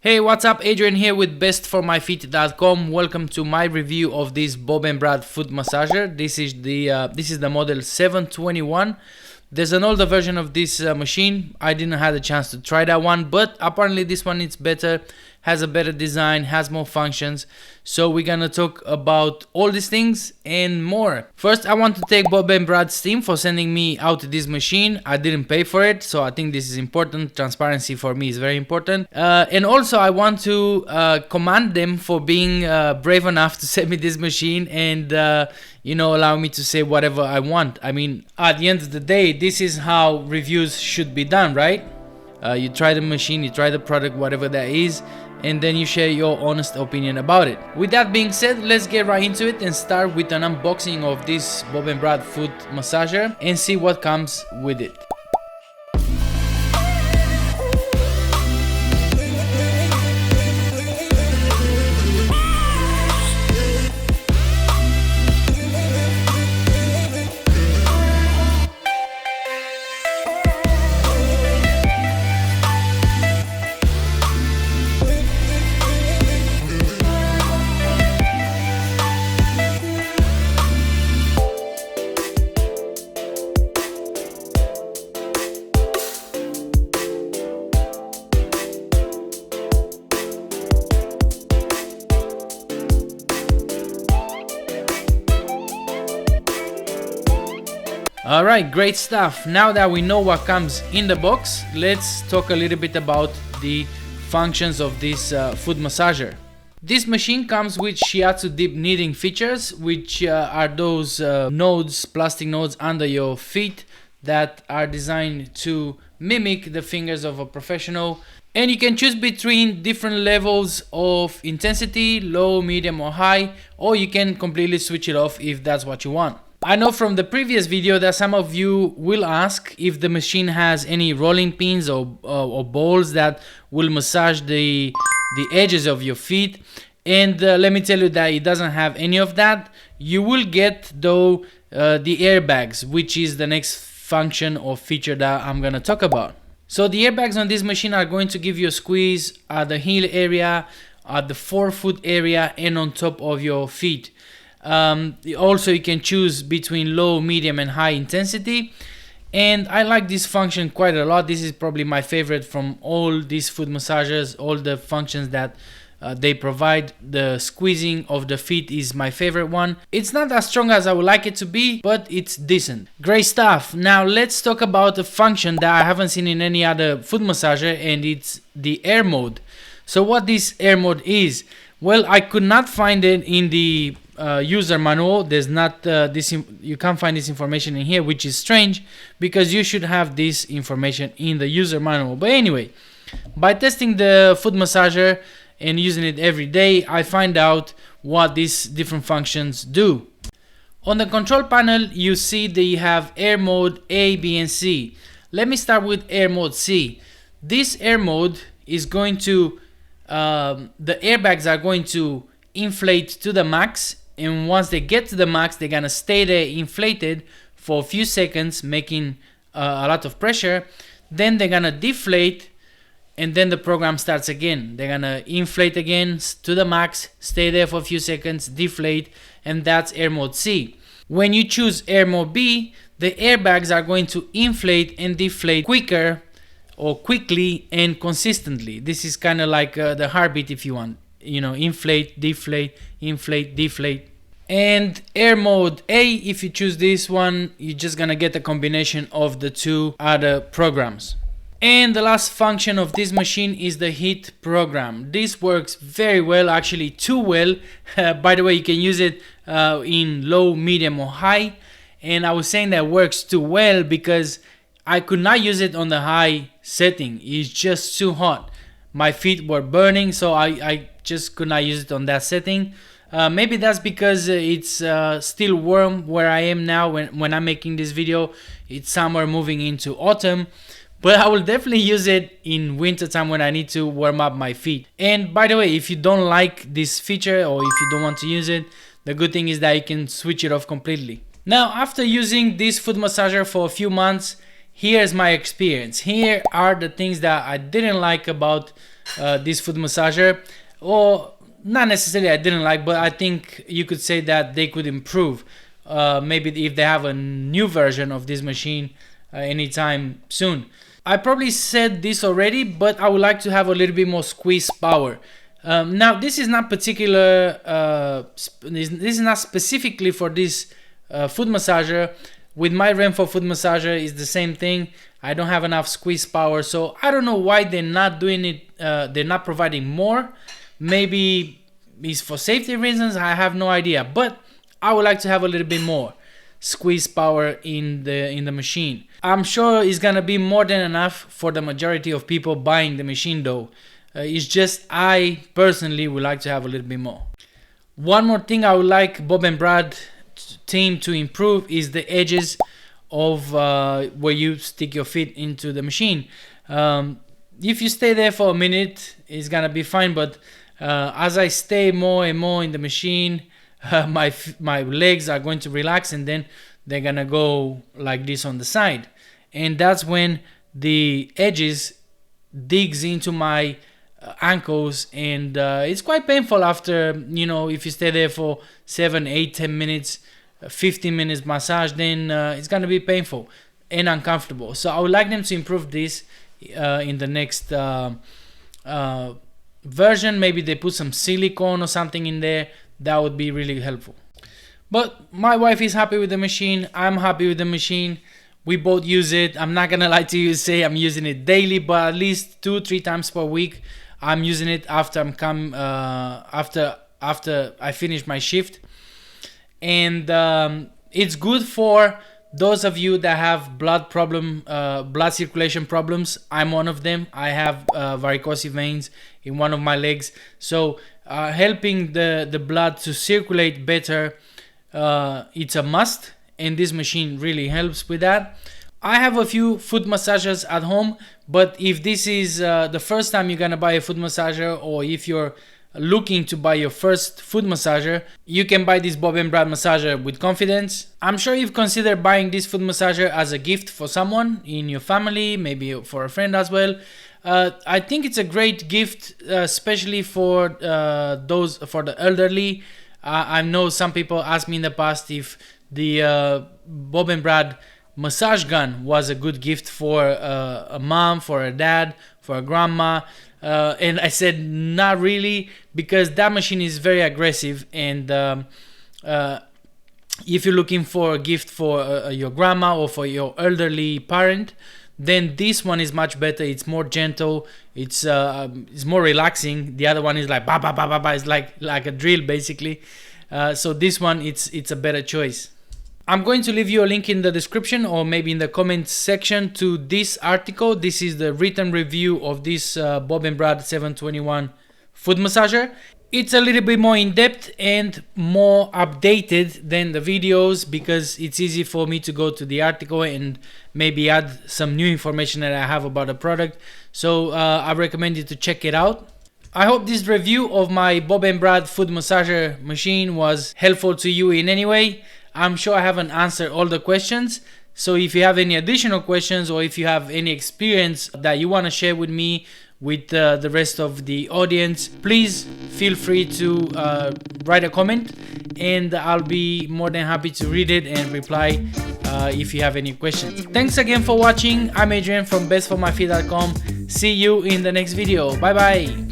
Hey, what's up? Adrian here with bestformyfeet.com. Welcome to my review of this Bob and Bod foot massager. This is the model 721. There's an older version of this machine. I didn't have a chance to try that one, but apparently this one is better, has a better design, has more functions. So we're gonna talk about all these things and more. First, I want to thank Bob and Brod's team for sending me out this machine. I didn't pay for it, so I think this is important. Transparency for me is very important. And also I want to commend them for being brave enough to send me this machine and allow me to say whatever I want. I mean, at the end of the day, this is how reviews should be done, right? You try the machine, you try the product, whatever that is, and then you share your honest opinion about it. With that being said, let's get right into it and start with an unboxing of this Bob and Bod foot massager and see what comes with it. Alright, great stuff. Now that we know what comes in the box, let's talk a little bit about the functions of this foot massager. This machine comes with Shiatsu Deep Kneading features, which are those nodes, plastic nodes under your feet that are designed to mimic the fingers of a professional. And you can choose between different levels of intensity, low, medium or high, or you can completely switch it off if that's what you want. I know from the previous video that some of you will ask if the machine has any rolling pins or balls that will massage the edges of your feet, and let me tell you that it doesn't have any of that. You will get though the airbags, which is the next function or feature that I'm gonna talk about. So the airbags on this machine are going to give you a squeeze at the heel area, at the forefoot area, and on top of your feet. Also, you can choose between low, medium and high intensity, and I like this function quite a lot. This is probably my favorite from all these foot massagers. All the functions that they provide, the squeezing of the feet is my favorite one. It's not as strong as I would like it to be, but it's decent. Great stuff. Now let's talk about a function that I haven't seen in any other foot massager, and it's the air mode. So what this air mode is, well, I could not find it in the user manual. There's not you can't find this information in here, which is strange because you should have this information in the user manual. But anyway, by testing the foot massager and using it every day, I find out what these different functions do. On the control panel, you see that you have air mode A, B and C. Let me start with air mode C. This air mode is going to the airbags are going to inflate to the max, and once they get to the max, they're gonna stay there inflated for a few seconds, making a lot of pressure. Then they're gonna deflate, and then the program starts again. They're gonna inflate again to the max, stay there for a few seconds, deflate, and that's air mode C. When you choose air mode B, the airbags are going to inflate and deflate quicker or quickly and consistently. This is kind of like the heartbeat, if you want. Inflate, deflate, inflate, deflate. And air mode A, if you choose this one, you're just gonna get a combination of the two other programs. And the last function of this machine is the heat program. This works very well, actually too well. By the way, you can use it in low, medium or high. And I was saying that it works too well because I could not use it on the high setting. It's just too hot. My feet were burning, so I just could not use it on that setting. Maybe that's because it's still warm where I am now when I'm making this video. It's summer moving into autumn, but I will definitely use it in winter time when I need to warm up my feet. And by the way, if you don't like this feature or if you don't want to use it, the good thing is that you can switch it off completely. Now, after using this foot massager for a few months, here's my experience. Here are the things that I didn't like about this foot massager, or not necessarily I didn't like, but I think you could say that they could improve. Maybe if they have a new version of this machine anytime soon. I probably said this already, but I would like to have a little bit more squeeze power. Now this is not particular, this is not specifically for this foot massager. With my Renpho foot massager is the same thing. I don't have enough squeeze power, so I don't know why they're not doing it, they're not providing more. Maybe it's for safety reasons, I have no idea, but I would like to have a little bit more squeeze power in the machine. I'm sure it's gonna be more than enough for the majority of people buying the machine though. It's just I personally would like to have a little bit more. One more thing I would like Bob and Bod team to improve is the edges of where you stick your feet into the machine. If you stay there for a minute, it's gonna be fine, but as I stay more and more in the machine, my legs are going to relax, and then they're gonna go like this on the side, and that's when the edges digs into my ankles, and it's quite painful after, you know, if you stay there for 7, 8, 10 minutes, 15 minutes massage, then it's gonna be painful and uncomfortable. So I would like them to improve this in the next version. Maybe they put some silicone or something in there. That would be really helpful. But my wife is happy with the machine. I'm happy with the machine. We both use it. I'm not gonna lie to you, say I'm using it daily, but at least 2-3 times per week I'm using it after after I finish my shift. And it's good for those of you that have blood circulation problems. I'm one of them. I have varicose veins in one of my legs, so helping the blood to circulate better, it's a must, and this machine really helps with that. I have a few foot massagers at home, but if this is the first time you're gonna buy a foot massager, or if you're looking to buy your first foot massager, you can buy this Bob and Bod massager with confidence. I'm sure you've considered buying this foot massager as a gift for someone in your family, maybe for a friend as well. I think it's a great gift, especially for the elderly. I know some people asked me in the past if the Bob and Bod massage gun was a good gift for a mom, for a dad, for a grandma. And I said not really, because that machine is very aggressive, and if you're looking for a gift for your grandma or for your elderly parent, then this one is much better. It's more gentle, it's more relaxing. The other one is like ba ba ba ba ba, it's like a drill basically. So this one, it's a better choice. I'm going to leave you a link in the description, or maybe in the comments section, to this article. This is the written review of this Bob and Bod 721 foot massager. It's a little bit more in depth and more updated than the videos, because it's easy for me to go to the article and maybe add some new information that I have about the product. So I recommend you to check it out. I hope this review of my Bob and Bod foot massager machine was helpful to you in any way. I'm sure I haven't answered all the questions, so if you have any additional questions, or if you have any experience that you want to share with me, with the rest of the audience, please feel free to write a comment, and I'll be more than happy to read it and reply if you have any questions. Thanks again for watching. I'm Adrian from bestformyfeet.com. See you in the next video. Bye bye.